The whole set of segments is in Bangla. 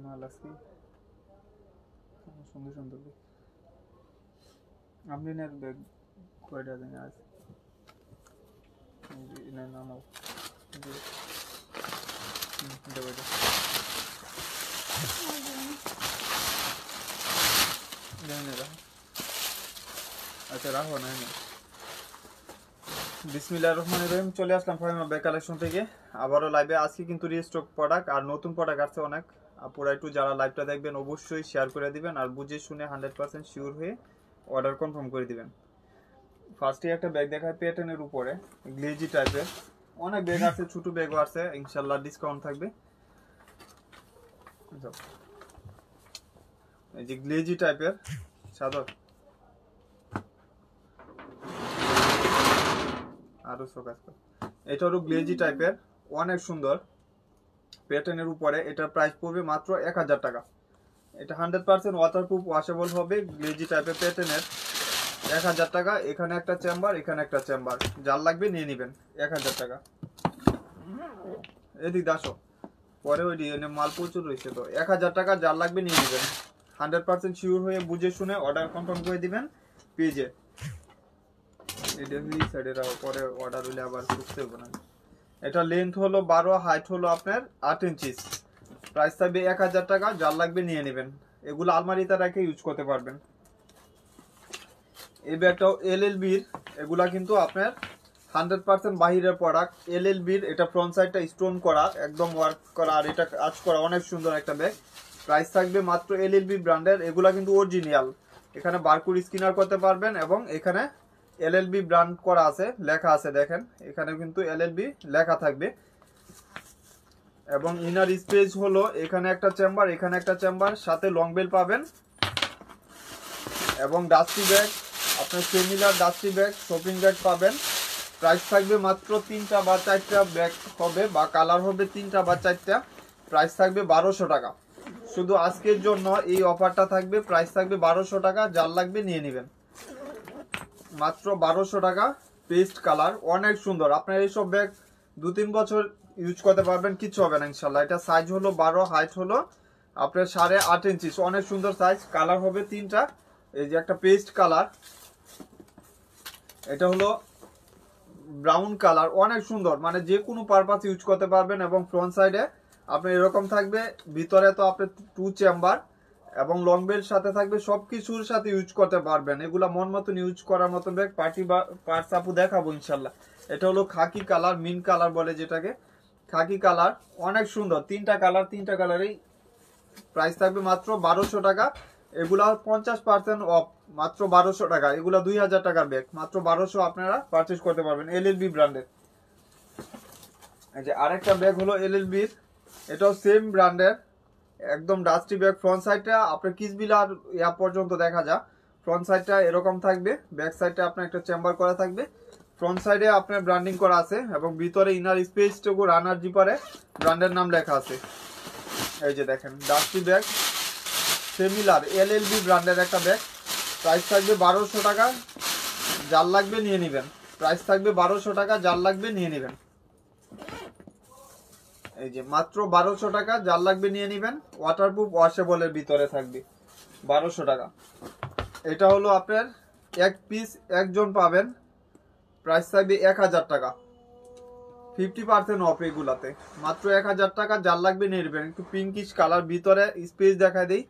মাল আছে সুন্দর সুন্দর আমলিনের ব্যাগ কয়টা জানি আছে না না নাও আচ্ছা রাখো না বিসমিল্লাহির রহমানির রহিম। চলে আসলাম ফাহিমা ব্যাগ কালেকশন থেকে আবারও লাইভে। আজকে কিন্তু রিস্টক প্রোডাক্ট আর নতুন প্রোডাক্ট আসছে অনেক। পুরো একটু যারা লাইভটা দেখবেন অবশ্যই শেয়ার করে দিবেন আর বুঝে শুনে 100% শিওর হয়ে অর্ডার কনফার্ম করে দিবেন। ফার্স্টে একটা ব্যাগ দেখায় প্যাটার্নের উপরে গ্লেজি টাইপের, অনেক ব্যাগ আছে, ছোট ব্যাগও আছে, ইনশাআল্লাহ ডিসকাউন্ট থাকবে। এই যে গ্লেজি টাইপের চাদর, আরো সকাজ এটা হলো গ্লেজি টাইপের, অনেক সুন্দর প্যাটার্নের উপরে। এটার প্রাইস পড়বে মাত্র 1000 টাকা। এটা 100% ওয়াটারপ্রুফ ওয়াশেবল হবে, গ্লেজি টাইপের প্যাটার্নের। 1000 টাকা। এখানে একটা চেম্বার, এখানে একটা চেম্বার, যার লাগবে নিয়ে নেবেন। 1000 টাকা। এদিক দাসো পরে ওই ডিএনএ মাল প্রচুর রয়েছে, তো 1000 টাকা, যার লাগবে নিয়ে নেবেন। 100% শিওর হয়ে বুঝে শুনে অর্ডার কনফার্ম করে দিবেন পেজে। এটা এই সাইডে রাখো, পরে অর্ডার হলে আবার খুঁজতে হবে না। এটা লেন্থ হলো 12, হাইট হলো আপনার 8 ইঞ্চি। প্রাইস থাকবে 1000 টাকা, যার লাগবে নিয়ে নেবেন। এগুলো আলমারিতে রেখে ইউজ করতে পারবেন। এই ব্যাগটাও এলএলবির, এগুলা কিন্তু আপনার 100% বাহিরের প্রোডাক্ট। এলএলবির, এটা ফ্রন্ট সাইডটা স্টোন করা, একদম ওয়ার্ক করা, আর এটা কাজ করা, অনেক সুন্দর একটা ব্যাগ। প্রাইস থাকবে মাত্র এলএলবি ব্র্যান্ডের। এগুলা কিন্তু অরিজিনাল, এখানে বারকোড স্ক্যানার করতে পারবেন এবং এখানে এলএলবি ব্র্যান্ড করা আছে, লেখা আছে, দেখেন এখানে কিন্তু এলএলবি লেখা থাকবে। এবং ইনার স্পেস হলো এখানে একটা চেম্বার, এখানে একটা চেম্বার, সাথে লং বেল পাবেন এবং ডাস্টি ব্যাগ, আপনার similar dusty bag, shopping bag পাবেন। প্রাইস থাকবে মাত্র 3টা বা 4টা ব্যাগ হবে, বা কালার হবে 3টা বা 4টা। প্রাইস থাকবে 1200 টাকা। শুধু আজকের জন্য এই অফারটা থাকবে, প্রাইস থাকবে 1200 টাকা, যার লাগবে নিয়ে নেবেন। মাত্র 1200 টাকা। পেস্ট কালার, অনেক সুন্দর। আপনার এইসব ব্যাগ 2-3 বছর ইউজ করতে পারবেন, কিচ্ছু হবে না ইনশাল্লাহ। এটা সাইজ হলো 12, হাইট হলো আপনার 8.5 ইঞ্চি, অনেক সুন্দর সাইজ। কালার হবে 3টা। এই যে একটা পেস্ট কালার, এটা হলো ব্রাউন কালার, অনেক সুন্দর, মানে যে কোনো পারপাস ইউজ করতে পারবেন। এবং ফ্রন্ট সাইডে আপনার এরকম থাকবে, ভিতরে তো আপনার 2 চেম্বার এবং লং বেল সাথে থাকবে, সবকিছুর সাথে ইউজ করতে পারবেন। এগুলা মন মতন ইউজ করার মতন ব্যাগ। পার্টি বা পার্স আপু দেখাবো ইনশাল্লাহ। এটা হলো খাকি কালার, মিন কালার বলে যেটাকে, খাকি কালার, অনেক সুন্দর। 3টা কালার, 3টা কালারেই। প্রাইস থাকবে মাত্র 1200 টাকা। এগুলা 50% অফ, মাত্র 1200 টাকা। এগুলা 2000 টাকার ব্যাগ, মাত্র 1200 আপনারা পারচেজ করতে পারবেন এলএলবি ব্র্যান্ডের। এই যে আরেকটা ব্যাগ হলো এলএলবির, এটাও সেম ব্র্যান্ডের, একদম ডাস্টি ব্যাগ। ফ্রন্ট সাইডটা আপনার কিসবিলার ইয়া পর্যন্ত দেখা যায়। ফ্রন্ট সাইডটা এরকম থাকবে, ব্যাক সাইডটা আপনার একটা চেম্বার করা থাকবে। ফ্রন্ট সাইডে আপনার ব্র্যান্ডিং করা আছে এবং ভিতরে ইনার স্পেসটুকু রানার জিপারে ব্র্যান্ডের নাম লেখা আছে। এই যে দেখেন ডাস্টি ব্যাগ, সিমিলার এলএলবি ব্র্যান্ডের একটা ব্যাগ। প্রাইস থাকবে 1200 টাকা, যার লাগবে নিয়ে নেবেন। প্রাইস থাকবে 1200 টাকা, যার লাগবে নিয়ে নেবেন। এই যে মাত্র 1200 টাকা, যার লাগবে নিয়ে নেবেন। ওয়াটারপ্রুফ ওয়াশেবলের ভিতরে থাকবে, 1200 টাকা। এটা হলো আপনার এক পিস, একজন পাবেন। প্রাইস থাকবে 1000 টাকা, 50% অফ এগুলাতে, মাত্র 1000 টাকা, যার লাগবে নিয়ে নেবেন। একটু পিঙ্কিশ কালার, ভিতরে স্পেস দেখায় দেই।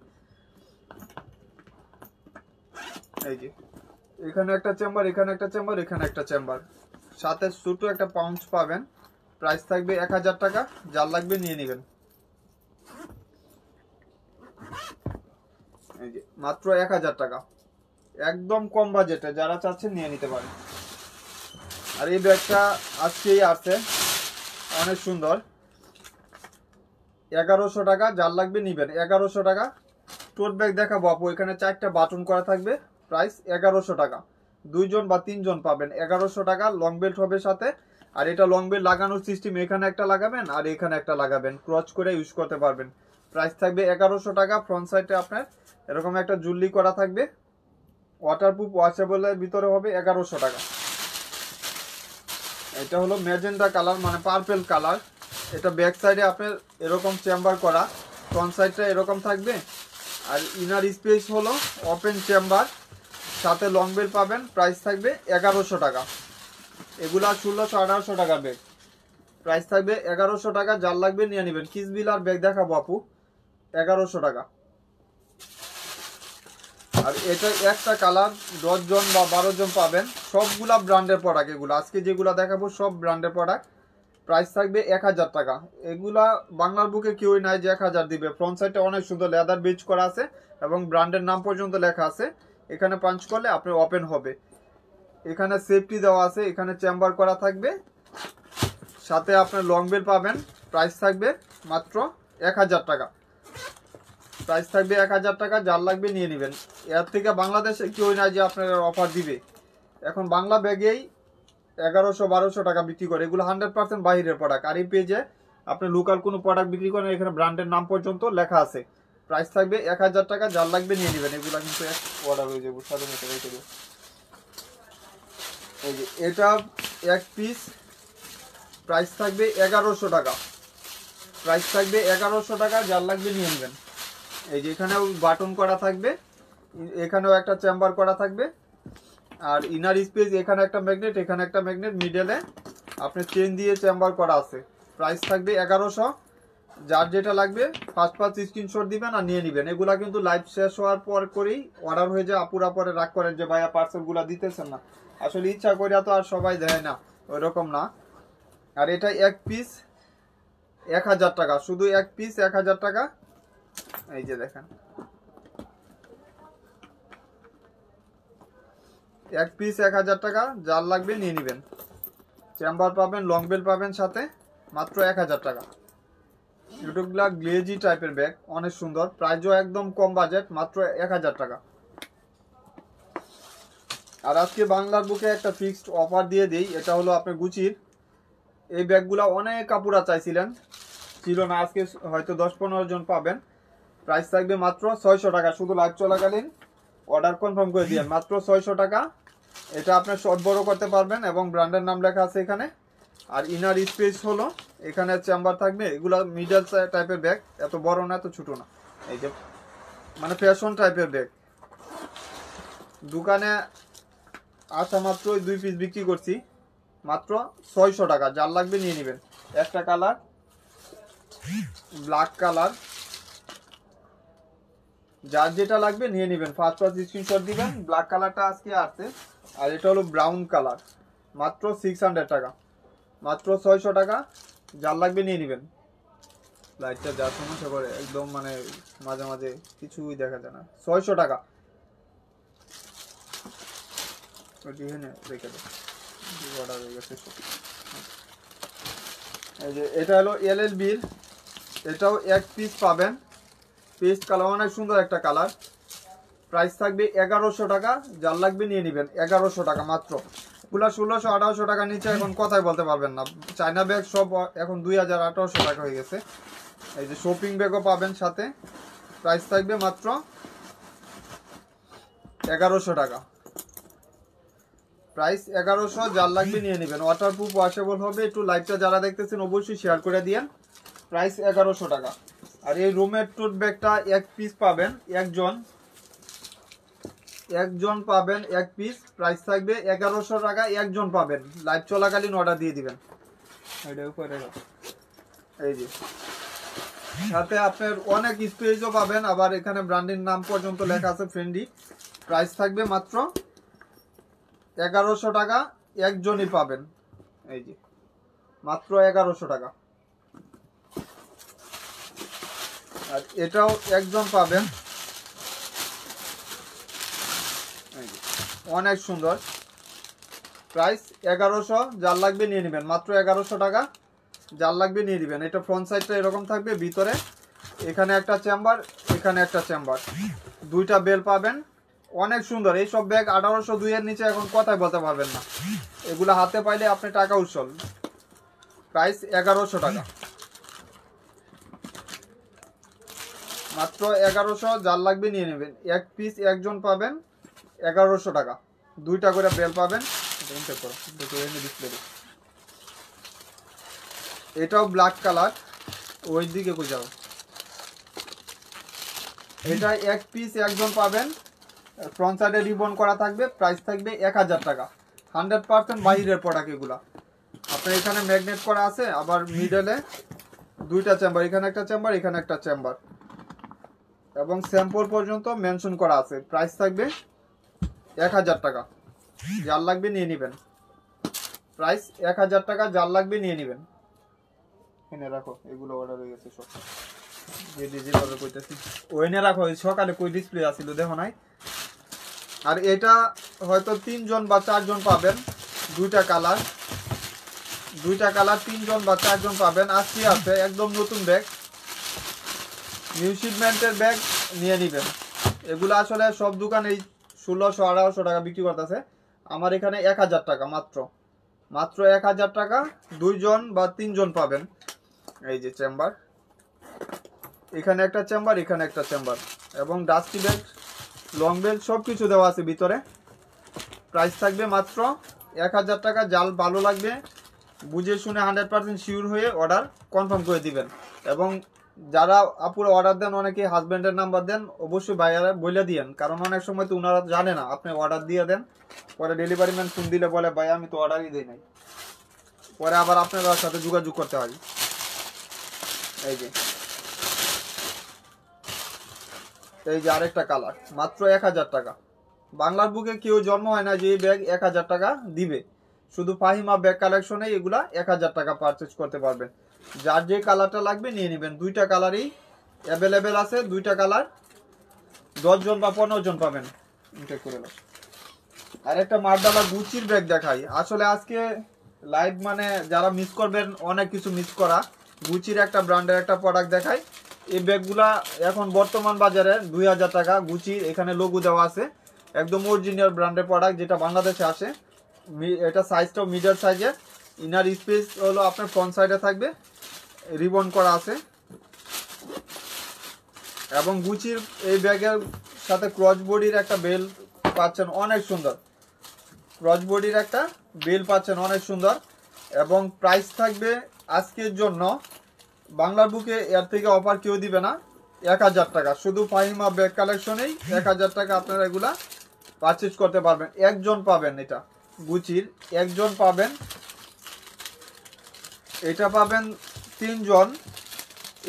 এই যে এখানে একটা চেম্বার, এখানে একটা চেম্বার, এখানে একটা চেম্বার, সাথে ছোট একটা পাউচ পাবেন। প্রাইস থাকবে 1000 টাকা, যার লাগবে নিয়ে নেবেন। এই যে মাত্র 1000 টাকা, একদম কম বাজেটে, যারা চাচ্ছেন নিয়ে নিতে পারেন। আর এই ব্যাগটা আজকেই আছে, অনেক সুন্দর। 1100 টাকা, যার লাগবে নিবেন। 1100 টাকা। টোট ব্যাগ দেখাবো আপু, এখানে 4টা বাটন করা থাকবে। প্রাইস 1100 টাকা, 2জন বা 3জন পাবেন। 1100 টাকা। লং বেল্ট হবে সাথে। আর এটা লং বেল্ট লাগানোর সিস্টেম, এখানে একটা লাগাবেন আর এখানে একটা লাগাবেন, ক্রচ করে ইউজ করতে পারবেন। প্রাইস থাকবে 1100 টাকা। ফ্রন্ট সাইডে আপনার এরকম একটা জুল্লি করা থাকবে, ওয়াটারপ্রুফ ওয়াশেবলের ভিতরে হবে। 1100 টাকা। এটা হলো ম্যাজেন্টা কালার, মানে পার্পেল কালার। এটা ব্যাক সাইডে আপনার এরকম চেম্বার করা, ফ্রন্ট সাইডটা এরকম থাকবে। আর ইনার স্পেস হলো ওপেন চেম্বার, সাথে লং বেল পাবেন। প্রাইস থাকবে 1100 টাকা। এগুলা 1600-1800 টাকা ব্যাগ। প্রাইস থাকবে 1100 টাকা। যার লাগবে নিয়ে নেবেন। কিসবিল আর ব্যাগ দেখাবো আপু, 1100 টাকা। আর এটা একটা কালার 10 জন বা 12 জন পাবেন। সবগুলা ব্র্যান্ডের প্রোডাক্ট এগুলো, আজকে যেগুলো দেখাবো সব ব্র্যান্ডের প্রোডাক্ট। প্রাইস থাকবে 1000 টাকা। এগুলা বাংলার বুকে কেউই নাই যে 1000 দিবে। ফ্রন্ট সাইডে অনেক সুন্দর লেদার বেজ করা আছে এবং ব্র্যান্ডের নাম পর্যন্ত লেখা আছে। এখানে পাঞ্চ করলে আপনার ওপেন হবে। এখানে সেফটি দেওয়া আছে, এখানে চেম্বার করা থাকবে, সাথে আপনার লং বেল পাবেন। প্রাইস থাকবে মাত্র 1000 টাকা। প্রাইস থাকবে 1000 টাকা। যার লাগবে নিয়ে নেবেন। এর থেকে বাংলাদেশে কেউ নাই যে আপনার অফার দিবে। এখন বাংলা ব্যাগেই 1100-1200 টাকা বিক্রি করে। এগুলো 100% বাইরের প্রোডাক্ট। আর এই পেজে আপনি লোকাল কোনো প্রোডাক্ট বিক্রি করেন, এখানে ব্র্যান্ডের নাম পর্যন্ত লেখা আছে। প্রাইস থাকবে 1000 টাকা। যার লাগবে নিয়ে নেবেন। এগুলো কিন্তু এক অর্ডার হয়ে যাবে, সাথে সাথে রেখে দেবো। এই যে এটা এক পিস, প্রাইস থাকবে 1100 টাকা। প্রাইস থাকবে 1100 টাকা। যার লাগবে নিয়ে নেবেন। এই যে এখানেও বাটন করা থাকবে, এখানেও একটা চেম্বার করা থাকবে। আর ইনার স্পেস, এখানে একটা ম্যাগনেট, এখানে একটা ম্যাগনেট, মিডলে আপনি চেন দিয়ে চেম্বার করা আছে। প্রাইস থাকবে 1100। যার যেটা লাগবে ফার্স্ট স্ক্রিনশট দিবেন আর নিয়ে নেবেন। এগুলা কিন্তু লাইভ শেষ হওয়ার পর করেই অর্ডার হয়ে যায়। আপুরা পরে রাগ করেন যে ভাইয়া পার্সেলগুলো দিতেছেন না। আসলে ইচ্ছা করিয়া তো আর সবাই দেয় না, ওই রকম না। আর এটা এক পিস 1000 টাকা, শুধু এক পিস 1000 টাকা। এই যে দেখেন, এক পিস 1000 টাকা। যার লাগবে নিয়ে নেবেন। চেম্বার পাবেন, লং বেল পাবেন সাথে, মাত্র 1000 টাকা। ইউটিউবগুলা গ্লেজি টাইপের ব্যাগ, অনেক সুন্দর। প্রাইসও একদম কম বাজেট, মাত্র 1000 টাকা। আর আজকে বাংলার বুকে একটা ফিক্সড অফার দিয়ে দিই। এটা হলো আপনার গুচির। এই ব্যাগগুলা অনেক কাপুরা চাইছিলেন, ছিল না। আজকে হয়তো 10-15 জন পাবেন। প্রাইস থাকবে মাত্র 600 টাকা। শুধু লাইভ চলাকালীন অর্ডার কনফার্ম করে দিন, মাত্র 600 টাকা। এটা আপনার শর্ট বড় করতে পারবেন এবং ব্র্যান্ডের নাম লেখা আছে এখানে। আর ইনার স্পেস হলো এখানে চেম্বার থাকবে। এগুলা মিডল টাইপের ব্যাগ, এত বড় না এত ছোট না। এই যে মানে ফ্যাশন টাইপের ব্যাগ। দোকানে আসা মাত্র 2 পিস বিক্রি করছি, মাত্র 600 টাকা। যার লাগবে নিয়ে নেবেন। একটা কালার ব্ল্যাক কালার, যার যেটা লাগবে নিয়ে নেবেন। ফার্স্ট স্ক্রিনশট দিবেন। ব্ল্যাক কালারটা আজকে আসছে। আর এটা হলো ব্রাউন কালার, মাত্র 600 টাকা, মাত্র 600 টাকা। যার লাগবে নিয়ে নেবেন। লাইটটা যা সমস্যা করে একদম, মানে মাঝে মাঝে কিছুই দেখা যায় না। 600 টাকা। রেখে দেব, অর্ডার হয়ে গেছে। এই যে এটা হলো LLB-র, এটাও এক পিস পাবেন। পেস্ট কালার, অনেক সুন্দর একটা কালার। প্রাইস থাকবে 1100 টাকা। যার লাগবে নিয়ে নেবেন। 1100 টাকা মাত্র। এগুলা 1600-1800 টাকা নিচে এখন কথাই বলতে পারবেন না। চায়না ব্যাগ সব এখন 2000-1800 টাকা হয়ে গেছে। এই যে শপিং ব্যাগও পাবেন সাথে। প্রাইস থাকবে মাত্র 1100 টাকা। প্রাইস 1100। যার লাগবে নিয়ে নেবেন। ওয়াটারপ্রুফ, ওয়াশেবল হবে। একটু লাইভটা যারা দেখতেছেন অবশ্যই শেয়ার করে দিয়েন। প্রাইস 1100 টাকা। আর এই রুমের টোট ব্যাগটা এক পিস পাবেন, একজন পাবেন এক পিস। প্রাইস থাকবে 1100 টাকা। একজন পাবেন, লাইভ চলাকালীন অর্ডার দিয়ে দিবেন। এই যে সাথে আপনার অনেক স্পেসও পাবেন। আবার এখানে ব্র্যান্ডের নাম পর্যন্ত লেখা আছে, ফ্রেন্ডলি। প্রাইস থাকবে মাত্র 1100 টাকা। একজনই পাবেন। এই যে মাত্র 1100 টাকা। আর এটাও একজন পাবেন। অনেক সুন্দর। প্রাইস 1100। যার লাগবে নিয়ে নেবেন। মাত্র 1100 টাকা। যার লাগবে নিয়ে নেবেন। এটা ফ্রন্ট সাইডটা এরকম থাকবে, ভিতরে এখানে একটা চেম্বার, এখানে একটা চেম্বার, দুইটা বেল পাবেন। অনেক সুন্দর। এইসব ব্যাগ 1802 এর নিচে এখন কথাই বলতে পারবেন না। এগুলো হাতে পাইলে আপনি টাকা উৎসল। প্রাইস 1100 টাকা, মাত্র 1100। যার লাগবে নিয়ে নেবেন। এক পিস একজন পাবেন, 1100 টাকা। দুইটা করে বেল পাবেন। এটাও ব্ল্যাক কালার। ওই দিকে কই যাও, এটা এক পিস একজন পাবেন, ফ্রন্ট সাইডে রিবন করা থাকবে, প্রাইস থাকবে 1000 টাকা। 100% বাইরের প্রোডাক্ট এগুলা। আপনার এখানে ম্যাগনেট করা আছে, আবার মিডলে দুইটা চেম্বার, এখানে একটা চেম্বার, এখানে একটা চেম্বার, এবং স্যাম্পল পর্যন্ত মেনশন করা আছে। প্রাইস থাকবে 1000 টাকা। যার লাগবে নিয়ে নেবেন। প্রাইস 1000 টাকা, যার লাগবে নিয়ে নেবেন। এনে রাখো, এগুলো অর্ডার হয়ে গেছে সব। যেভাবে কইতেছি ওইনে রাখো, সকালে কই ডিসপ্লে আসিল দেখো নাই। আর এটা হয়তো 3 জন বা 4 জন পাবেন, দুইটা কালার 3 জন বা 4 জন পাবেন। আজকে আছে একদম নতুন ব্যাগ, নিউ শিপমেন্টের ব্যাগ নিয়ে নেবেন। এগুলো আসলে সব দোকানে 1600-1800 টাকা বিক্রি করতেছে, আমার এখানে 1000 টাকা মাত্র 1000 টাকা। 2 জন বা 3 জন পাবেন। এই যে চেম্বার, এখানে একটা চেম্বার, এখানে একটা চেম্বার, এবং ডাস্টি ব্যাগ, লং বেল্ট সব কিছু দেওয়া আছে ভিতরে। প্রাইস থাকবে মাত্র 1000 টাকা। জাল ভালো লাগবে বুঝে শুনে 100% শিওর হয়ে অর্ডার কনফার্ম করে দিবেন। এবং যারা আপুরা অর্ডার দেন, অনেকে হাজব্যান্ডের নাম্বার দেন, অবশ্যই ভাইয়ারা বলে দিয়েন, কারণ অনেক সময় তো ওনারা জানে না। আপনি অর্ডার দিয়ে দেন, পরে ডেলিভারি ম্যান ফোন দিলে বলে ভাই আমি তো অর্ডারই দিই নাই, পরে আবার আপনার সাথে যোগাযোগ করতে হয়। এই যে আরেকটা কালার, মাত্র 1000 টাকা। বাংলার বুকে কেউ জন্ম হয় না যে এই ব্যাগ 1000 টাকা দিবে। শুধু ফাহিমা ব্যাগ কালেকশনে এগুলা 1000 টাকা পারচেজ করতে পারবেন। যার যে কালারটা লাগবে নিয়ে নেবেন। দুইটা কালারই অ্যাভেলেবেল আছে, দুইটা কালার। 10 জন বা 15 জন পাবেন। আর একটা মার্ডালা গুচির ব্যাগ দেখাই। আসলে আজকে লাইভ মানে যারা মিস করবেন, অনেক কিছু মিস করা। গুচির একটা ব্র্যান্ডের একটা প্রোডাক্ট দেখাই। এই ব্যাগগুলা এখন বর্তমান বাজারে 2000 টাকা। গুচির এখানে লোগো দেওয়া আছে, একদম অরিজিনাল ব্র্যান্ডের প্রোডাক্ট, যেটা বাংলাদেশে আসে। এটা সাইজটাও মিডিয়াম সাইজের। ইনার স্পেস হলো আপনার ফ্রন্ট সাইডে থাকবে, রিবন করা আছে। এবং গুচির এই ব্যাগের সাথে ক্রস বডির একটা বেল পাচ্ছেন, অনেক সুন্দর। ক্রস বডির একটা বেল পাচ্ছেন, অনেক সুন্দর। এবং প্রাইস থাকবে আজকের জন্য বাংলার বুকে এর থেকে অফার কেউ দিবে না, 1000 টাকা। শুধু ফাহিমা ব্যাগ কালেকশনেই 1000 টাকা আপনারা এগুলা পারচেজ করতে পারবেন। একজন পাবেন, এটা গুচির একজন পাবেন, এটা পাবেন 3 জন।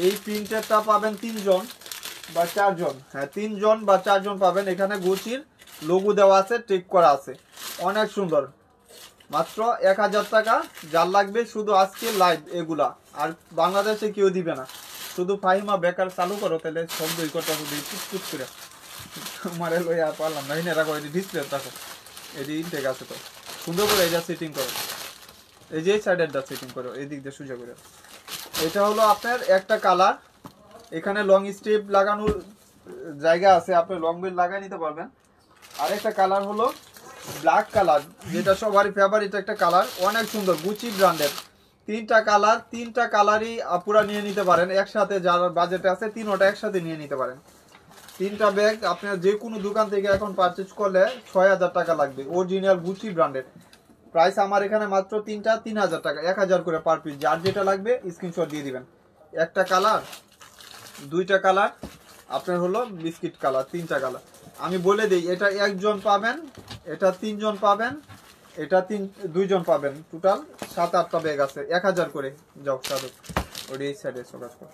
এই প্রিন্টেরটা পাবেন 3 জন বা 4 জন, হ্যাঁ 3 জন বা 4 জন পাবেন। এখানে গুচির লোগো দেওয়া আছে, টেক করা আছে, অনেক সুন্দর। মাত্র 1000 টাকা। যার লাগবে শুধু আজকে লাইভ এগুলা, আর বাংলাদেশে কেউ দিবে না। শুধু ফাহিমা বেকার চালু করো, তাহলে শব্দই করতে হবে টুট করে। মারে লই আর পারলাম না। এনে রাখো, এটি ডিসপ্লে রাখো, এটি ইনটেক আছে তো সুন্দর করে এটা সেটিং করো। এই যে সাইডেরটা সেটিং করো, এই দিক দিয়ে সোজা করে। এটা হলো আপনার একটা কালার, এখানে লং স্ট্রিপ লাগানোর জায়গা আছে, আপনি লং বেল লাগাই নিতে পারবেন। আর একটা কালার হলো ব্ল্যাক কালার, যেটা সবারই ফেভারিট একটা কালার, অনেক সুন্দর। গুচি ব্র্যান্ডের 3টা কালার, 3টা কালারই আপুরা নিয়ে নিতে পারেন একসাথে। যার বাজেটে আছে 3ওটা একসাথে নিয়ে নিতে পারেন। 3টা ব্যাগ আপনার যে কোনো দোকান থেকে এখন পারচেজ করলে 6000 টাকা লাগবে, অরিজিনাল গুচি ব্র্যান্ডের। প্রাইস আমার এখানে মাত্র 3টা 3000 টাকা, 1000 করে পার পিস। যার যেটা লাগবে স্ক্রিনশট দিয়ে দিবেন। একটা কালার, দুইটা কালার, আপনার হলো বিস্কিট কালার, 3টা কালার। আমি বলে দিই, এটা একজন পাবেন, এটা 3 জন পাবেন, এটা 2 জন পাবেন। টোটাল 7-8টা ব্যাগ আছে, 1000 করে। যাও সাদক ওই এই সাইডে সকাজ কর,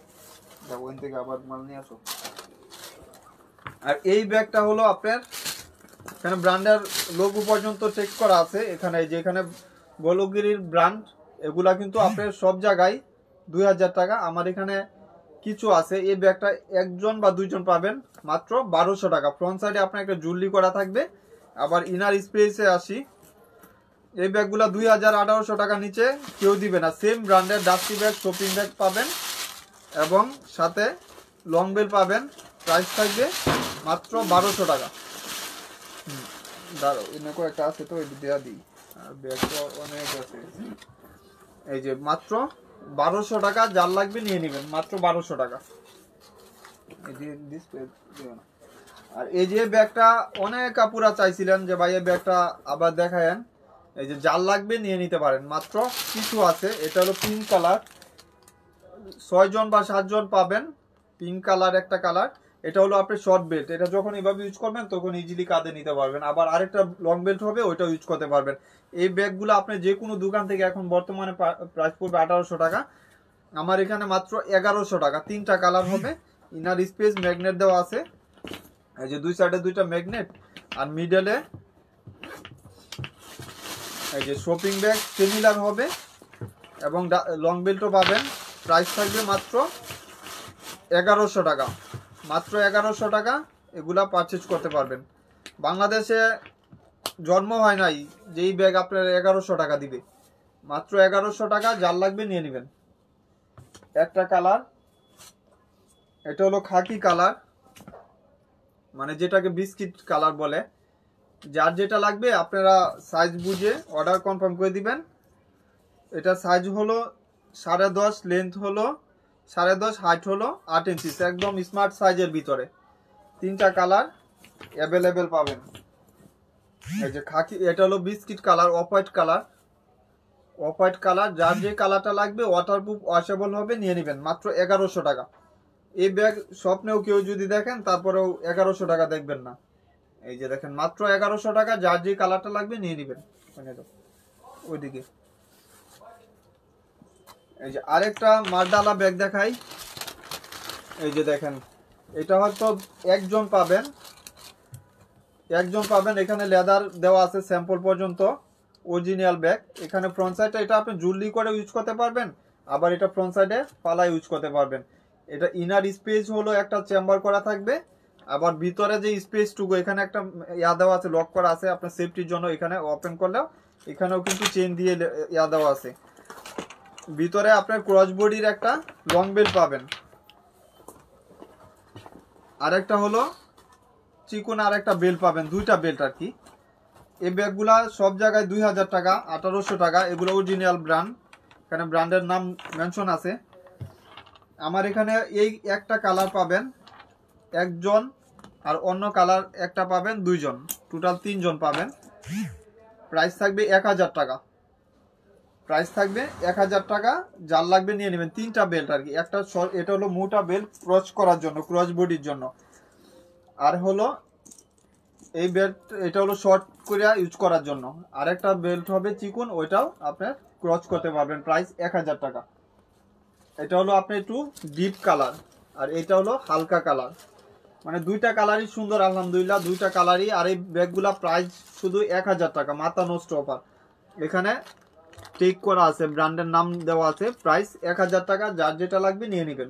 যাও ওই থেকে আবার মাল নিয়ে আসো। আর এই ব্যাগটা হলো আপনার এখানে ব্র্যান্ডের লোগো পর্যন্ত চেক করা আছে। এখানে যে এখানে বলগিরির ব্র্যান্ড, এগুলা কিন্তু আপনার সব জায়গায় 2000 টাকা। আমার এখানে কিছু আছে। এই ব্যাগটা একজন বা 2 জন পাবেন মাত্র 1200 টাকা। ফ্রন্ট সাইডে আপনার একটা জুয়েলারি করা থাকবে। আবার ইনার স্পেসে আসি, এই ব্যাগগুলা 2000-1800 টাকা নিচে কেউ দিবে না। সেম ব্র্যান্ডের ডাস্টি ব্যাগ, শপিং ব্যাগ পাবেন, এবং সাথে লং বেল পাবেন। প্রাইস থাকবে মাত্র 1200 টাকা। দাঁড়াও, এনেকো একটা আছে তো, এটা দেওয়া দিই। আর ব্যাগ তো অনেক আছে। এই যে মাত্র 1200 টাকা, যার লাগবে নিয়ে নেবেন, মাত্র 1200 টাকা। এই যে ডিসপ্লে দিও না। আর এই যে ব্যাগটা অনেক কাপুরা চাইছিলেন যে ভাই এই ব্যাগটা আবার দেখায়েন, এই যে যার লাগবে নিয়ে নিতে পারেন, মাত্র কিছু আছে। এটা হলো পিঙ্ক কালার, 6 জন বা 7 জন পাবেন। পিঙ্ক কালার একটা কালার, এটা হলো আপনার শর্ট বেল্ট, এটা যখন এইভাবে ইউজ করবেন তখন ইজিলি কাঁধে নিতে পারবেন। আবার আরেকটা লং বেল্ট হবে, ওইটা ইউজ করতে পারবেন। এই ব্যাগগুলো আপনি যে কোনো দোকান থেকে এখন বর্তমানে প্রাইস পড়বে 1800 টাকা, আমার এখানে মাত্র 1100 টাকা। 3টা কালার হবে, ইনার স্পেস ম্যাগনেট দেওয়া আছে, এই যে দুই সাইডে 2টা ম্যাগনেট, আর মিডলে এই যে শপিং ব্যাগ সিমিলার হবে, এবং লং বেল্টও পাবেন। প্রাইস থাকবে মাত্র 1100 টাকা, মাত্র 1100 টাকা। এগুলা পারচেজ করতে পারবেন। বাংলাদেশে জন্ম হয় নাই যেই ব্যাগ আপনার 1100 টাকা দিবে, মাত্র 1100 টাকা। যার লাগবে নিয়ে নেবেন। একটা কালার, এটা হলো খাকি কালার, মানে যেটাকে বিস্কিট কালার বলে। যার যেটা লাগবে আপনারা সাইজ বুঝে অর্ডার কনফার্ম করে দিবেন। এটা সাইজ হলো 10.5, লেন্থ হলো 10.5, হাইট হলো 8 ইঞ্চি, একদম স্মার্ট সাইজের ভিতরে। 3টা কালার অ্যাভেলেবেল পাবেন। এই যে খাকি, এটা হলো biscuit colour, off white colour, off white colour. যার যে কালারটা লাগবে ওয়াটারপ্রুফ ওয়াশেবল হবে, নিয়ে নেবেন মাত্র 1100 টাকা। এই ব্যাগ স্বপ্নেও কেউ যদি দেখেন তারপরেও 1100 টাকা দেখবেন না। এই যে দেখেন মাত্র 1100 টাকা, যার যে কালারটা লাগবে নিয়ে নেবেন। ওইদিকে এই যে আরেকটা মারডালা ব্যাগ দেখাই। এই যে দেখেন, এটা হয়তো একজন পাবেন, এখানে লেদার দেওয়া আছে স্যাম্পল পর্যন্ত, অরিজিনাল ব্যাগ। এখানে ফ্রন্ট সাইডটা এটা আপনি জুলরি করে ইউজ করতে পারবেন, আবার এটা ফ্রন্ট সাইডে পালা ইউজ করতে পারবেন। এটা ইনার স্পেস হলো একটা চেম্বার করা থাকবে, আবার ভিতরে যে স্পেসটুকু এখানে একটা ইয়া দেওয়া আছে, লক করা আছে আপনার সেফটির জন্য। এখানে ওপেন করলেও এখানেও কিন্তু চেন দিয়ে ইয়া দেওয়া আছে। ভিতরে আপনার ক্রস বডির একটা লং বেল্ট পাবেন, আরেকটা হলো চিকন আর একটা বেল্ট পাবেন, 2টা বেল্ট আর কি। এই ব্যাগগুলা সব জায়গায় 2000 টাকা, 1800 টাকা। এগুলো অরিজিনাল ব্র্যান্ড, এখানে ব্র্যান্ডের নাম মেনশন আছে। আমার এখানে এই একটা কালার পাবেন একজন, আর অন্য কালার একটা পাবেন 2জন, টোটাল 3জন পাবেন। প্রাইস থাকবে 1000 টাকা, প্রাইস থাকবে 1000 টাকা। যার লাগবে নিয়ে নেবেন। 3টা বেল্ট আর কি, একটা এটা হলো মোটা বেল্ট ক্রস করার জন্য, ক্রস বডির জন্য। আর হলো এই বেল্ট, এটা হলো শর্ট করে ইউজ করার জন্য। আরেকটা বেল্ট হবে চিকন, ওইটাও আপনার ক্রস করতে পারবেন। প্রাইস 1000 টাকা। এটা হলো আপনার একটু ডিপ কালার, আর এটা হলো হালকা কালার, মানে 2টা কালারই সুন্দর আলহামদুলিল্লাহ, 2টা কালারই। আর এই ব্যাগগুলা প্রাইস শুধু 1000 টাকা, মাথা নষ্ট অফার। এখানে টেক করা আছে, ব্র্যান্ডের নাম দেওয়া আছে। প্রাইস 1000 টাকা, যার যেটা লাগবে নিয়ে নেবেন।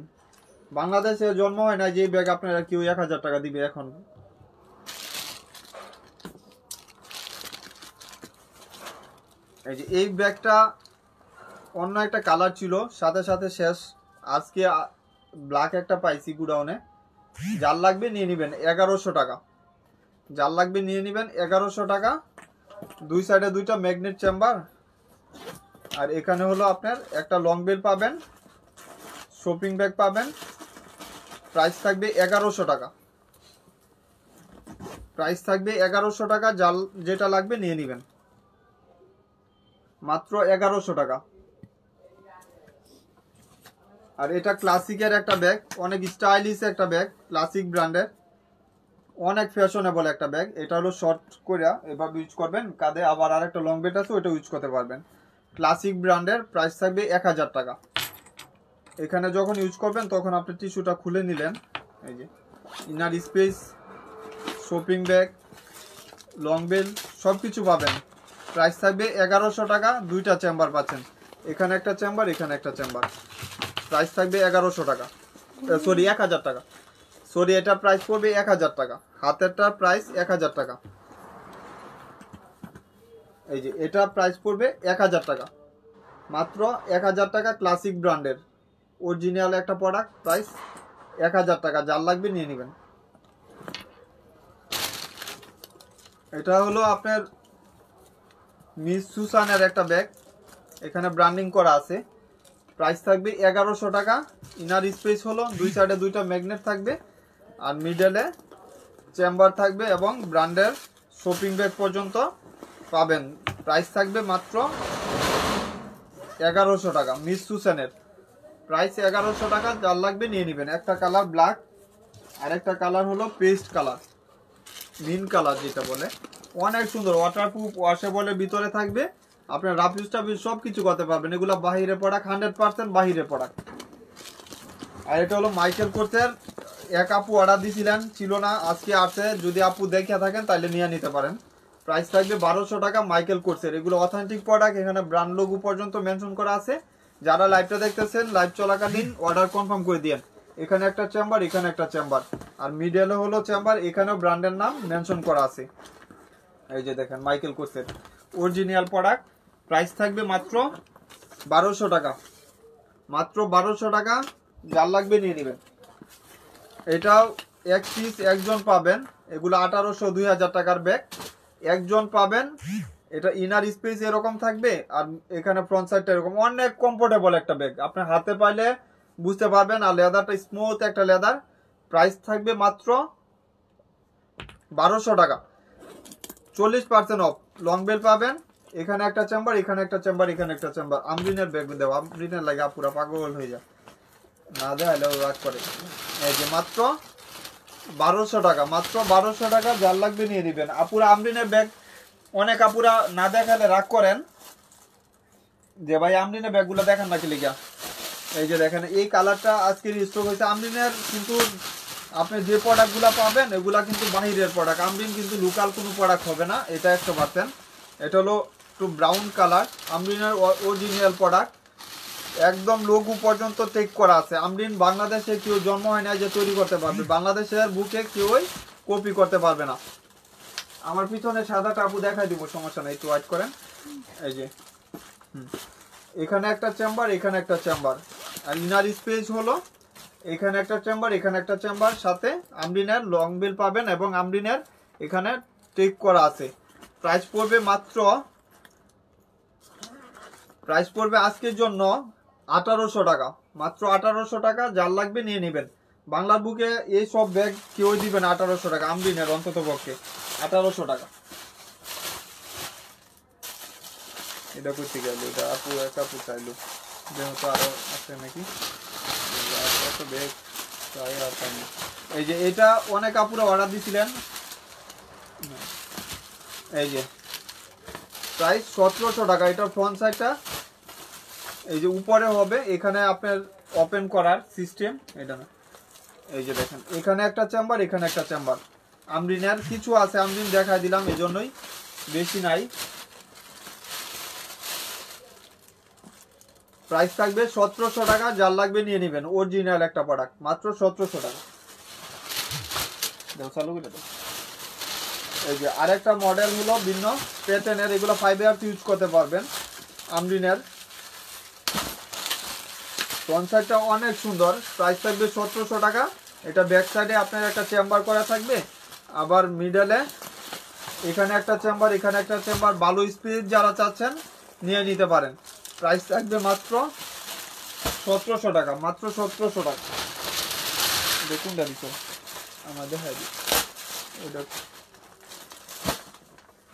বাংলাদেশে জন্ম হয় না যে ব্যাগ আপনারা কেউ 1000 টাকা দিবে এখন। এই যে এই ব্যাগটা অন্য একটা কালার ছিল, সাথে সাথে শেষ। আজকে ব্ল্যাক একটা পাইছি গুডাউনে। যার লাগবে নিয়ে নেবেন 1100 টাকা, যার লাগবে নিয়ে নেবেন 1100 টাকা। 2 সাইডে 2টা ম্যাগনেট চেম্বার, আর এখানে হলো আপনার একটা লং বেল্ট পাবেন, শপিং ব্যাগ পাবেন। প্রাইস থাকবে 1100 টাকা, প্রাইস থাকবে 1100 টাকা। যার যেটা লাগবে নিয়ে নেবেন মাত্র 1100 টাকা। আর এটা ক্লাসিকের একটা ব্যাগ, অনেক স্টাইলিশ একটা ব্যাগ, ক্লাসিক ব্র্যান্ডের, অনেক ফ্যাশনেবল একটা ব্যাগ। এটা হলো শর্ট করে এভাবে ইউজ করবেন কাঁধে, আবার আরেকটা লং বেল্ট আছে ওইটা ইউজ করতে পারবেন। ক্লাসিক ব্র্যান্ডের, প্রাইস থাকবে 1000 টাকা। এখানে যখন ইউজ করবেন তখন আপনি টিস্যুটা খুলে নিলেন। এই যে inner space, shopping bag, long belt সব কিছু পাবেন। প্রাইস থাকবে 1100 টাকা। 2টা চেম্বার পাচ্ছেন, এখানে একটা চেম্বার, এখানে একটা চেম্বার। প্রাইস থাকবে 1100 টাকা, সরি 1000 টাকা, সরি এটা প্রাইস পড়বে 1000 টাকা। হাতেরটা প্রাইস 1000 টাকা। এই যে এটা প্রাইস পড়বে 1000 টাকা, মাত্র 1000 টাকা। ক্লাসিক ব্র্যান্ডের অরিজিনাল একটা প্রোডাক্ট, প্রাইস 1000 টাকা। যার লাগবে নিয়ে নেবেন। এটা হলো আপনার মিস সুসানের একটা ব্যাগ, এখানে ব্র্যান্ডিং করা আছে। প্রাইস থাকবে 1100 টাকা। ইনার স্পেস হলো 2 সাইডে 2টা ম্যাগনেট থাকবে, আর মিডলে চেম্বার থাকবে, এবং ব্র্যান্ডের শপিং ব্যাগ পর্যন্ত পাবেন। প্রাইস থাকবে মাত্র 1100 টাকা। মিস সুসানের প্রাইস 1100 টাকা। যার লাগবে নিয়ে নেবেন। একটা কালার ব্ল্যাক, আরেকটা কালার হলো পেস্ট কালার, মিন কালার যেটা বলে, অনেক সুন্দর, ওয়াটারপ্রুফ, ওয়াশেবলের ভিতরে থাকবে। আপনার রাফ ইউজ টাফ ইউজ সব কিছু করতে পারবেন। এগুলো বাহিরে প্রোডাক্ট, 100% বাহিরে প্রোডাক্ট। আর এটা হলো মাইকেল কোর্সের, এক আপু অর্ডার দিয়েছিলেন, ছিল না, আজকে আছে। যদি আপু দেখে থাকেন তাহলে নিয়ে নিতে পারেন। প্রাইস থাকবে 1200 টাকা মাইকেল কোর্সের। এগুলো অথেন্টিক প্রোডাক্ট, এখানে ব্র্যান্ড লোগো পর্যন্ত মেনশন করা আছে। যারা লাইভটা দেখতেছেন, লাইভ চলাকালীন অর্ডার কনফার্ম করে দিন। এখানে একটা চেম্বার, এখানে একটা চেম্বার, আর মিডলে হলো চেম্বার, এখানেও ব্র্যান্ডের নাম মেনশন করা আছে। এই যে দেখেন মাইকেল কোর্সের অরিজিনাল প্রোডাক্ট। প্রাইস থাকবে মাত্র 1200 টাকা, মাত্র 1200 টাকা। যার লাগবে নিয়ে নেবেন। এটাও এক পিস একজন পাবেন। এগুলো 1800-2000 টাকার ব্যাগ, একজন পাবেন। এটা ইনার স্পেস এরকম থাকবে, আর এখানে ফ্রন্ট সাইডটা এরকম, অনেক কমফোর্টেবল একটা ব্যাগ। আপনার হাতে পাইলে বুঝতে পারবেন। আর লেদারটা স্মুথ একটা লেদার। প্রাইস থাকবে মাত্র 1200 টাকা, 40% অফ। লং বেল পাবেন। এখানে একটা চেম্বার, এখানে একটা চেম্বার, এখানে একটা চেম্বার। আমরিনের ব্যাগ দেওয়া, আমরিনের লাগে পুরা পাগল হয়ে যায়, না দেখালেও রাগ করে। এই যে মাত্র 1200 টাকা, মাত্র 1200 টাকা। যার লাগবে নিয়ে দিবেন। আপুরা আমরিনের ব্যাগ, অনেক আপুরা না দেখালে রাগ করেন যে ভাই আমরিনের ব্যাগগুলো দেখান নাকি লিখা। এই যে দেখেন, এই কালারটা আজকে স্টক হয়েছে আমরিনের। কিন্তু আপনি যে প্রোডাক্টগুলো পাবেন এগুলা কিন্তু বাহিরের প্রোডাক্ট। আমরিন কিন্তু লোকাল কোনো প্রোডাক্ট হবে না, এটা 100%। এটা হলো একটু ব্রাউন কালার, আমরিনের অরিজিনাল প্রোডাক্ট। একদম লোগো পর্যন্ত টেক করা আছে। আমরিন বাংলাদেশে কেউ জন্ম হয় না যে তৈরি করতে পারবে, বাংলাদেশের বুকে কেউই কপি করতে পারবে না। আমার পিছনে সাদা টাপু দেখাই দিব, সমস্যা নেই, একটু ওয়াইট করেন। এই যে এখানে একটা চেম্বার, এখানে একটা চেম্বার, আর ইনার স্পেস হলো এখানে একটা চেম্বার, এখানে একটা চেম্বার। সাথে আমরিনের লং বিল পাবেন, এবং আমরিনের এখানে টেক করা আছে। প্রাইস পড়বে মাত্র, প্রাইস পড়বে আজকের জন্য 1800 টাকা, মাত্র 1800 টাকা। যার লাগবে নিয়ে নেবেন। বাংলার বুকে এই সব ব্যাগ কেউ দিবেন 1800 টাকা, আমরিনের অন্তত পক্ষে 1800 টাকা। এটা করতে গেল, এটা আপু এক আপু চাইলো, যেহেতু আরো আছে নাকি ব্যাগ চাই আর পাইনি। এই যে এটা অনেক আপুরা অর্ডার দিছিলেন। এই যে প্রাইস 1700 টাকা। এটা ফ্রন্ট সাইডটা এই যে উপরে হবে, এখানে আপনার ওপেন করার সিস্টেম, এটা না। এই যে দেখেন, এখানে একটা চেম্বার, এখানে একটা চেম্বার। আমরিনের কিছু আছে, আমরিন দেখাই দিলাম, এই জন্যই, বেশি নাই। প্রাইস থাকবে 1700 টাকা। যার লাগবে নিয়ে নেবেন। অরিজিনাল একটা প্রোডাক্ট, মাত্র 1700 টাকা। চালু করে দাও। এই যে আরেকটা মডেল হলো ভিন্ন প্যাটার্নের, এগুলো 5 ইয়ার্স ইউজ করতে পারবেন। আমরিনের ফ্রন্ট সাইডটা অনেক সুন্দর। প্রাইস থাকবে 1700 টাকা। এটা ব্যাক সাইডে আপনার একটা চেম্বার করা থাকবে, আবার মিডলে এখানে একটা চেম্বার, এখানে একটা চেম্বার। ভালো স্পিড যারা চাচ্ছেন নিয়ে নিতে পারেন। প্রাইস থাকবে মাত্র 1700 টাকা, মাত্র 1700 টাকা। দেখুন দিচ্ছ আমার দেখাই দিই।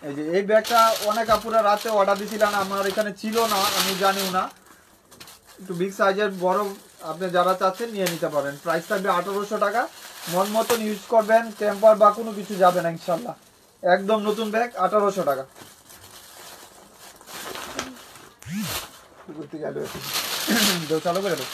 এই যে এই ব্যাগটা অনেক আপুরা রাতে অর্ডার দিয়েছিলেন, আমার এখানে ছিল না, আমি জানিও না। একটু বিগ সাইজের বড় আপনি যারা চাচ্ছেন নিয়ে নিতে পারেন। প্রাইস থাকবে 1800 টাকা। মন মতন ইউজ করবেন, টেম্পার বা কোনো কিছু যাবে না ইনশাল্লাহ। একদম নতুন ব্যাগ, 1800 টাকা। চালু করে দেবো।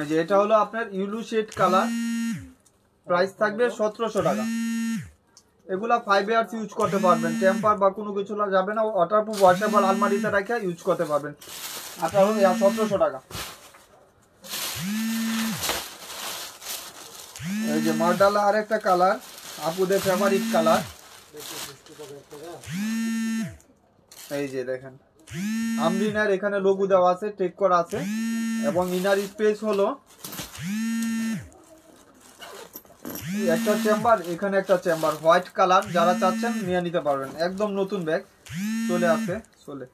যে এটা হলো আপনার ইউলু শেড কালার। প্রাইস থাকবে 1700 টাকা। এগুলা 5 ইয়ার্স ইউজ করতে পারবেন, টেম্পার বা কোনো কিছু যাবে না। ওয়াটারপ্রুফ, ওয়াশেবল, আলমারিতে রেখে ইউজ করতে পারবেন। 1700 টাকা। এই যে মার্ডালা আরেকটা কালার, আপুদের ফেভারিট কালার। এই যে দেখেন, আমরিনের এখানে লোগো দেওয়া আছে, টেক করা আছে, এবং ইনার স্পেস হলো একটা চেম্বার, এখানে একটা চেম্বার। হোয়াইট কালার যারা চাচ্ছেন নিয়ে নিতে পারবেন। একদম নতুন ব্যাগ চলে আসে চলে।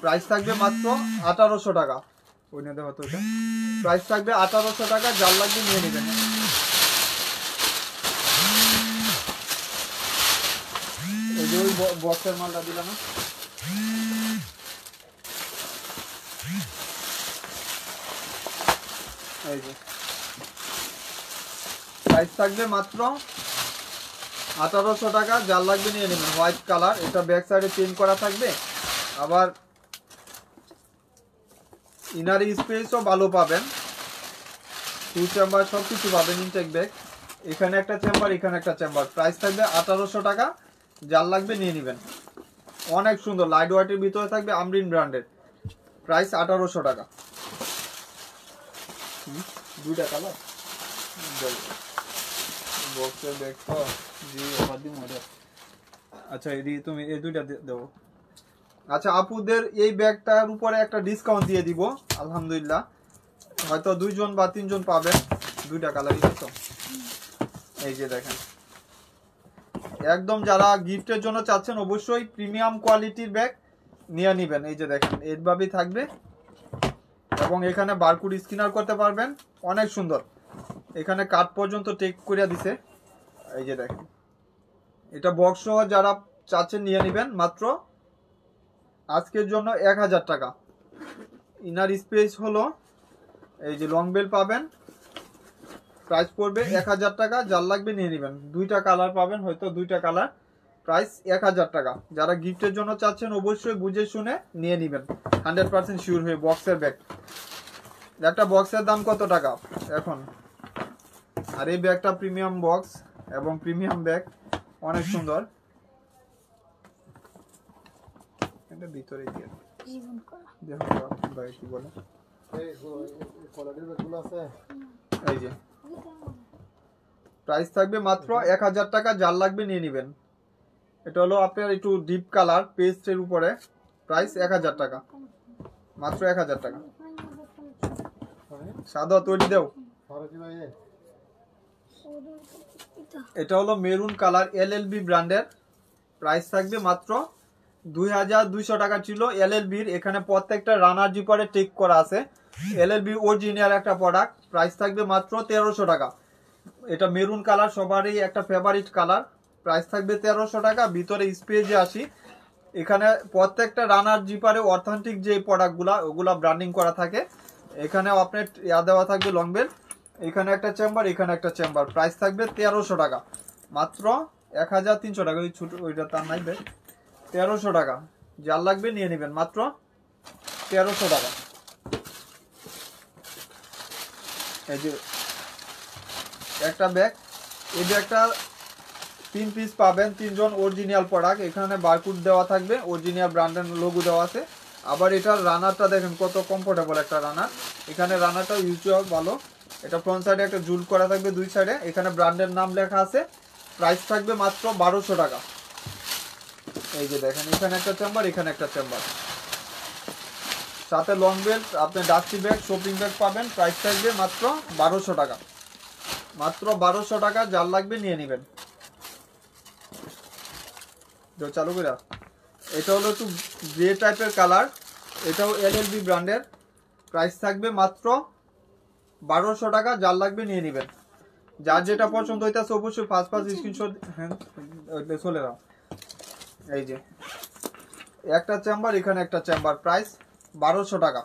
প্রাইস থাকবে মাত্র 1800 টাকা। ওই নিয়ে দেখো তো, এটা প্রাইস থাকবে 1800 টাকা। যার লাগবে নিয়ে নেবেন। এই যে ওই বক্সের মালটা দিলাম না। এই যে প্রাইস থাকবে মাত্র 1800 টাকা, যার লাগবে নিয়ে নেবেন। হোয়াইট কালার, এটা ব্যাক সাইডে চেঞ্জ করা থাকবে, আবার ইনার স্পেসও ভালো পাবেন, 2 চেম্বার সব কিছু পাবেন ইনটেক ব্যাগ। এখানে একটা চেম্বার, এখানে একটা চেম্বার। প্রাইস থাকবে 1800 টাকা, যার লাগবে নিয়ে নেবেন। অনেক সুন্দর লাইট ওয়েটের ভিতরে থাকবে, আমরিন ব্র্যান্ডের। প্রাইস 1800 টাকা। দুইটা কালার বক্সের ব্যাগ তো জি অফার দিই মজা। আচ্ছা এদি তুমি এই দুইটা দেবো। আচ্ছা আপুদের এই ব্যাগটার উপরে একটা ডিসকাউন্ট দিয়ে দিব আলহামদুলিল্লাহ, হয়তো 2 জন বা 3 জন পাবেন। দুইটা কালারই তো। এই যে দেখেন, একদম যারা গিফটের জন্য চাচ্ছেন অবশ্যই প্রিমিয়াম কোয়ালিটির ব্যাগ নিয়ে নেবেন। এই যে দেখেন এইভাবেই থাকবে, এবং এখানে বারকোড স্ক্যানার করতে পারবেন। অনেক সুন্দর, এখানে কার্ড পর্যন্ত টেক করে দিছে। এই যে দেখেন, এটা বক্স সহ যারা চাচ্ছেন নিয়ে নেবেন মাত্র আজকের জন্য 1000 টাকা। ইনার স্পেস হলো এই যে লং বেল পাবেন, প্রাইস পড়বে 1000 টাকা, যার লাগবে নিয়ে নেবেন। দুইটা কালার পাবেন, হয়তো দুইটা কালার। প্রাইস 1000 টাকা। যারা গিফটের জন্য চাচ্ছেন অবশ্যই বুঝে শুনে নিয়ে নেবেন, 100% শিওর হয়ে। বক্সের ব্যাগ, একটা বক্সের দাম কত টাকা এখন? আর এই ব্যাগটা প্রিমিয়াম বক্স এবং প্রিমিয়াম ব্যাগ, অনেক সুন্দর। এটা ভিতরে দিয়ে দেখো ভাই কি বলে। এই যে প্রাইস থাকবে মাত্র 1000 টাকা, যার লাগবে নিয়ে নেবেন। এটা হলো আপনার একটু ডিপ কালার পেস্টের উপরে। প্রাইস 1000 টাকা, মাত্র 1000 টাকা। সাদা তৈরি দেও। এটা হলো মেরুন কালার এলএলবি ব্র্যান্ডের। প্রাইস থাকবে মাত্র 2200 টাকা ছিল এলএলবির। এখানে প্রত্যেকটা রানার জিপারে টেক করা আছে। এলএলবি অরিজিনাল একটা প্রোডাক্ট। প্রাইস থাকবে মাত্র 1300 টাকা। এটা মেরুন কালার সবারই একটা ফেভারিট কালার। প্রাইস থাকবে 1300 টাকা। ভিতরে স্পেজে আসি, এখানে প্রত্যেকটা রানার জিপারে অথেন্টিক যে প্রোডাক্টগুলা ওগুলা ব্র্যান্ডিং করা থাকে। এখানেও আপনার দেওয়া থাকবে লং বেল, এখানে একটা চেম্বার, এখানে একটা চেম্বার। প্রাইস থাকবে 1300 টাকা, মাত্র 1300 টাকা। ওই ছোট ওইটা তার নাই ভাই, 1300 টাকা। যার লাগবে নিয়ে নেবেন, মাত্র 1300 টাকা। এই যে একটা ব্যাগ, এই ব্যাগটা 3 পিস পাবেন, 3 জন অরিজিনাল প্রোডাক্ট। এখানে বারকোড দেওয়া থাকবে, অরিজিনাল ব্র্যান্ডের লোগো দেওয়া আছে। আবার এটার রানারটা দেখেন কত কমফোর্টেবল একটা রানার। এখানে রানারটা ইউজ ভালো। এটা ফ্রন্ট সাইডে একটা জুল করা থাকবে, দুই সাইডে। এখানে ব্র্যান্ডের নাম লেখা আছে। প্রাইস থাকবে মাত্র 1200 টাকা। এই যে দেখেন, এখানে একটা চেম্বার, এখানে একটা চেম্বার, সাথে লং বেল্ট, আপনি ডাস্টি ব্যাগ, শপিং ব্যাগ পাবেন। প্রাইস থাকবে মাত্র 1200 টাকা, মাত্র 1200 টাকা। যার লাগবে নিয়ে নেবেন। চালু করে, এটা হলো একটু গ্রে টাইপের কালার, এটাও এলএলবি ব্র্যান্ডের। প্রাইস থাকবে মাত্র 1200 টাকা। যার লাগবে নিয়ে নেবেন। যার যেটা পছন্দ হইতেছে অবশ্যই ফার্স্ট স্ক্রিনশট। হ্যাঁ চলে যাও। এই যে একটা চেম্বার, এখানে একটা চেম্বার। প্রাইস 1200 টাকা।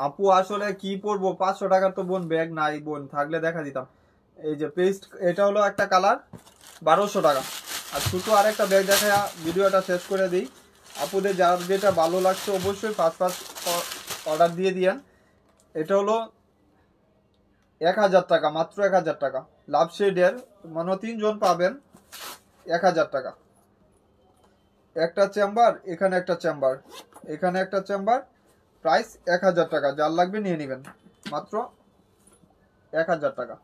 আপু আসলে কি পরবো, 500 টাকার তো বোন ব্যাগ নাই, বোন থাকলে দেখা দিতাম। এই যে পেস্ট, এটা হলো একটা কালার, 1200 টাকা। আর ছোট আরেকটা ব্যাগ দেখা ভিডিওটা শেষ করে দিই। আপুদের যার যেটা ভালো লাগছে অবশ্যই ফার্স্ট অর্ডার দিয়ে দিয়েন। এটা হলো 1000 টাকা, মাত্র 1000 টাকা। লাভ শেডের, মানে 3 জন পাবেন, 1000 টাকা। একটা চেম্বার, এখানে একটা চেম্বার, এখানে একটা চেম্বার। প্রাইস 1000 টাকা। যার লাগবে নিয়ে নেবেন, মাত্র 1000 টাকা।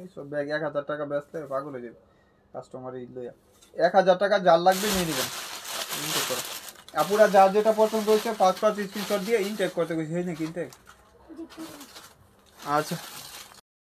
এইসব ব্যাগ 1000 টাকা বেচলে পাগল হয়ে যাবে কাস্টমার। 1000 টাকা, যার লাগবে নিয়ে নেবেন। ইনটেক করো আপুরা, যার যেটা পছন্দ হচ্ছে ফার্স্ট স্ক্রিনশট দিয়ে ইনটেক করতে গেছি। হয়ে নাকি ইনটেক? আচ্ছা।